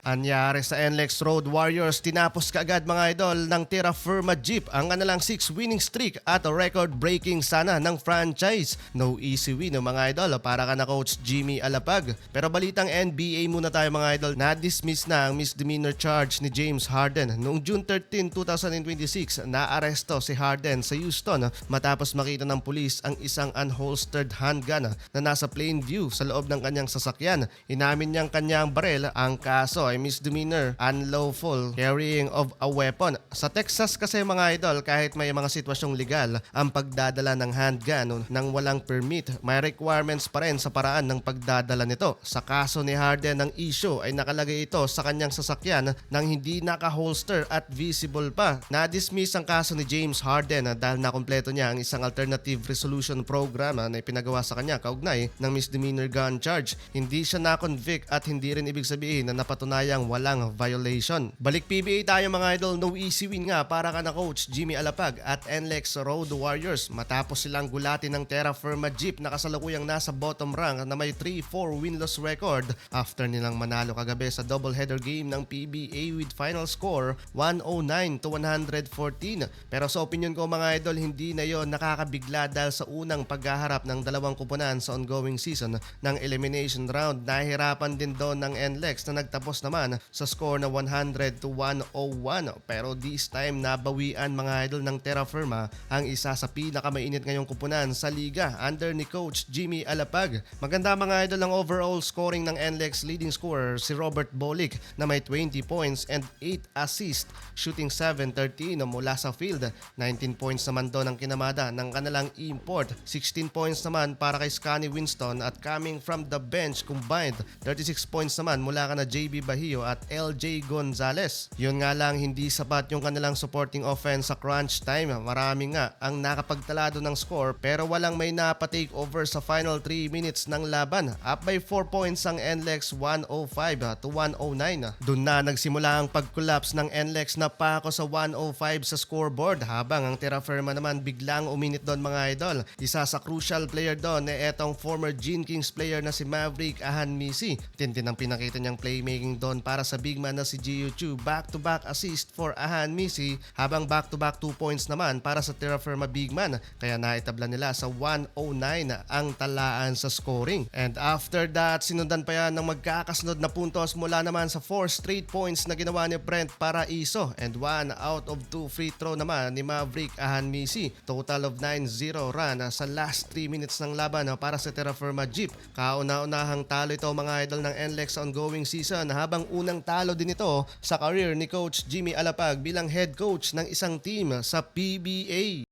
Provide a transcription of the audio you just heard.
Anyari sa NLEX Road Warriors, tinapos kaagad mga idol ng Terra Firma Jeep ang kanilang 6 winning streak at record-breaking sana ng franchise. No easy win mga idol para ka na Coach Jimmy Alapag. Pero balitang NBA muna tayo mga idol, na-dismiss na ang misdemeanor charge ni James Harden. Noong June 13, 2026, naaresto si Harden sa Houston matapos makita ng pulis ang isang unholstered handgun na nasa plain view sa loob ng kanyang sasakyan. Inamin niyang kanyang barel. Ang kaso ay misdemeanor, unlawful carrying of a weapon. Sa Texas kasi mga idol, kahit may mga sitwasyong legal ang pagdadala ng handgun nang walang permit, may requirements pa rin sa paraan ng pagdadala nito. Sa kaso ni Harden, ang issue ay nakalagay ito sa kanyang sasakyan nang hindi naka-holster at visible pa. Na-dismiss ang kaso ni James Harden dahil nakumpleto niya ang isang alternative resolution program na ipinagawa sa kanya kaugnay ng misdemeanor gun charge. Hindi siya na-convict at hindi rin ibig sabihin na napatunayang walang violation. Balik PBA tayo mga idol, no easy win nga para ka na Coach Jimmy Alapag at NLEX Road Warriors matapos silang gulatin ng Terra Firma Jeep na kasalukuyang nasa bottom rank na may 3-4 win-loss record after nilang manalo kagabi sa doubleheader game ng PBA with final score 109-114. Pero sa opinion ko mga idol, hindi na yon nakakabigla dahil sa unang paghaharap ng dalawang kupunan sa ongoing season ng elimination round. Nahirapan din doon ng NLEX na nagtapos naman sa score na 100-101, pero this time nabawian mga idol ng Terra Firma ang isa sa pinakamainit ngayong kupunan sa liga under ni Coach Jimmy Alapag. Maganda mga idol ang overall scoring ng NLEX, leading scorer si Robert Bolick na may 20 points and 8 assists, shooting 7-13 mula sa field. 19 points naman doon ang kinamada ng kanilang import, 16 points naman para kay Scottie Winston at coming from the bench combined 36 points naman mula ka na JB Bahio at LJ Gonzalez. Yun nga lang, hindi sapat yung kanilang supporting offense sa crunch time. Marami nga ang nakapagtalado ng score pero walang may napatake over sa final 3 minutes ng laban. Up by 4 points ang NLEX, 105-109. Doon na nagsimula ang pag-collapse ng NLEX na pako sa 105 sa scoreboard habang ang Terra Firma naman biglang uminit doon mga idol. Isa sa crucial player doon ay etong former Gene Kings player na si Maverick Ahanmisi. Tintin ang pinakita niyang playmaking doon para sa big man na si Gio Chu. Back-to-back assist for Ahanmisi habang back-to-back 2 points naman para sa Terra Firma big man. Kaya naitabla nila sa 109 ang talaan sa scoring. And after that, sinundan pa yan ng magkakasunod na puntos mula naman sa 4 straight points na ginawa ni Brent Paraiso and 1 out of 2 free throw naman ni Maverick Ahanmisi. Total of 9-0 run sa last 3 minutes ng laban para sa Terra Firma Jeep. Kauna-unahang talo ito mga idol ng NLEX sa ongoing season habang unang talo din ito sa career ni Coach Jimmy Alapag bilang head coach ng isang team sa PBA.